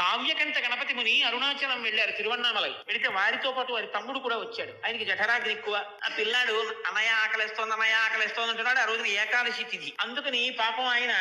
కావ్యకంఠ గణపతి ముని అరుణాచలం వెళ్లారు, తిరువన్నామలై వెళితే వారితో పాటు వారి తమ్ముడు కూడా వచ్చాడు. ఆయనకి జఠరాగ్ని ఎక్కువ. ఆ పిల్లాడు అన్నయ్య ఆకలిస్తోంది అంటున్నాడు. ఆ రోజున ఏకాదశి తిథి. అందుకని పాపం ఆయన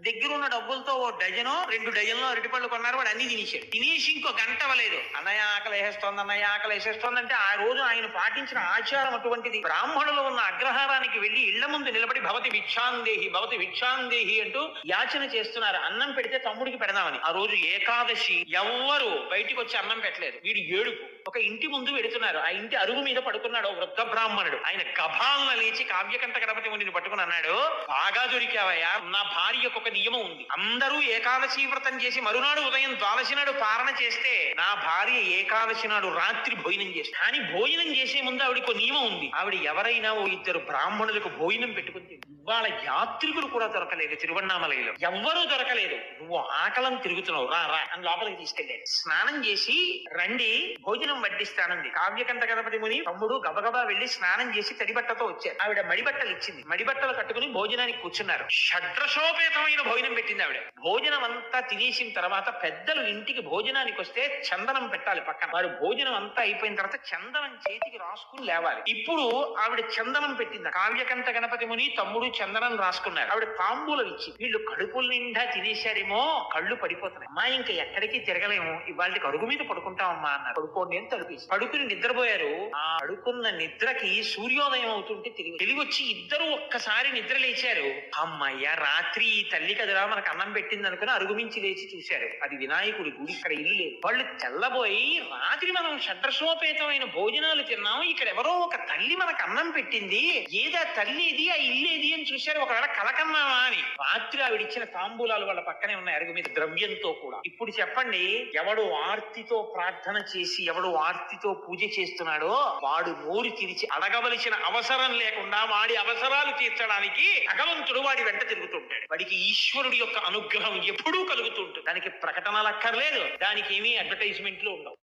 దగ్గరున్న డబ్బులతో ఓ డజనో 2 డజన్లో అరటిపళ్ళు కొన్నారు. వాడు అన్ని తినేశాడు. తినేసి ఇంకో గంట అవ్వలేదు, అన్నయ్య ఆకలేస్తోంది అంటే ఆ రోజు ఆయన పాటించిన ఆచారం అటువంటిది. బ్రాహ్మణులు ఉన్న అగ్రహారానికి వెళ్లి ఇళ్ల ముందు నిలబడి భవతి భిక్షాందేహి అంటూ యాచన చేస్తున్నారు. అన్నం పెడితే తమ్ముడికి పెడదామని. ఆ రోజు ఏకాదశి. ఎవ్వరు బయటికి వచ్చి అన్నం పెట్టలేదు. వీడు ఏడుపు. ఒక ఇంటి ముందు వెడుతున్నారు. ఆ ఇంటి అరుగు మీద పడుకున్నాడు వృద్ధ బ్రాహ్మణుడు. ఆయన గభాలను లేచి కావ్యకంఠ గణపతి మునిని పట్టుకుని అన్నాడు, బాగా దొరికావయ్యా. నా భార్యకు ఒక నియమం ఉంది. అందరూ ఏకాదశి వ్రతం చేసి మరునాడు ఉదయం ద్వాదశి నాడు పారణ చేస్తే నా భార్య ఏకాదశి నాడు రాత్రి భోజనం చేస్తుంది. కానీ భోజనం చేసే ముందు ఆవిడకు నియమం ఉంది. ఆవిడ ఎవరైనా ఓ 2 బ్రాహ్మణులకు భోజనం పెట్టుకుంది. వాళ్ళ యాత్రికులు కూడా దొరకలేదు తిరువన్నామలైలో. ఎవ్వరూ దొరకలేదు. నువ్వు ఆకలం తిరుగుతున్నావు, రా అని లోపలికి తీసుకెళ్ళాడు. స్నానం చేసి రండి భోజనం వడ్డిస్తానంది. కావ్యకంఠ గణపతి ముని తమ్ముడు గబగబా వెళ్లి స్నానం చేసి తడిబట్టతో వచ్చారు. ఆవిడ మడిబట్టలు ఇచ్చింది. మడిబట్టలు కట్టుకుని భోజనానికి కూర్చున్నారు. షడ్రసోపేతమైన భోజనం పెట్టింది ఆవిడ. భోజనం అంతా తినేసిన తర్వాత పెద్దలు ఇంటికి భోజనానికి వస్తే చందనం పెట్టాలి పక్కన. వారు భోజనం అంతా అయిపోయిన తర్వాత చందనం చేతికి రాసుకుని లేవాలి. ఇప్పుడు ఆవిడ చందనం పెట్టింది. కావ్యకంఠ గణపతి ముని తమ్ముడు చందనం రాసుకున్నారు. ఆవిడ తాంబూలం ఇచ్చి, వీళ్ళు కడుపుల నిండా తినేశారేమో, కళ్ళు పడిపోతున్నాయి, అమ్మా ఇంకా ఎక్కడికి తిరగలేము, ఇవాళకి అరుగు మీద పడుకుంటామమ్మా అన్నారు. పడుకోండి అని తలుపేసి పడుకుని నిద్రపోయారు. ఆ పడుకున్న నిద్రకి సూర్యోదయం అవుతుంటే తిరిగి వచ్చి ఇద్దరు ఒక్కసారి నిద్ర లేచారు. అమ్మయ్య, రాత్రి ఈ తల్లి కదరా మనకు అన్నం పెట్టింది అనుకుని అరుగు మించి లేచి చూశారు. అది వినాయకుడి గుడి, ఇక్కడ ఇల్లు లేదు. వాళ్ళు తెల్లబోయి, రాత్రి మనం షడ్రసోపేతమైన భోజనాలు తిన్నాం, ఇక్కడ ఎవరో ఒక తల్లి మనకు అన్నం పెట్టింది, ఏదా తల్లి ఏది, ఆ ఇల్లు ఏది అని చూశారు. ఒకవేళ కలకన్నామా అని. రాత్రి ఆవిడిచ్చిన తాంబూలాలు వాళ్ళ పక్కనే ఉన్నాయి అరుగు మీద, ద్రవ్యంతో కూడా. ఇప్పుడు చెప్పండి, ఎవడు ఆర్తితో ప్రార్థన చేసి ఎవడు ఆర్తితో పూజ చేస్తున్నాడో వాడు నోరు తెరిచి అడగవలసిన అవసరం లేకుండా వాడి అవసరాలు తీర్చడానికి భగవంతుడు వాడి వెంట తిరుగుతుంటాడు. వాడికి ఈశ్వరుడి యొక్క అనుగ్రహం ఎప్పుడూ కలుగుతుంటుంది. దానికి ప్రకటనలు అక్కర్లేదు, దానికి ఏమీ అడ్వర్టైజ్మెంట్లు ఉండవు.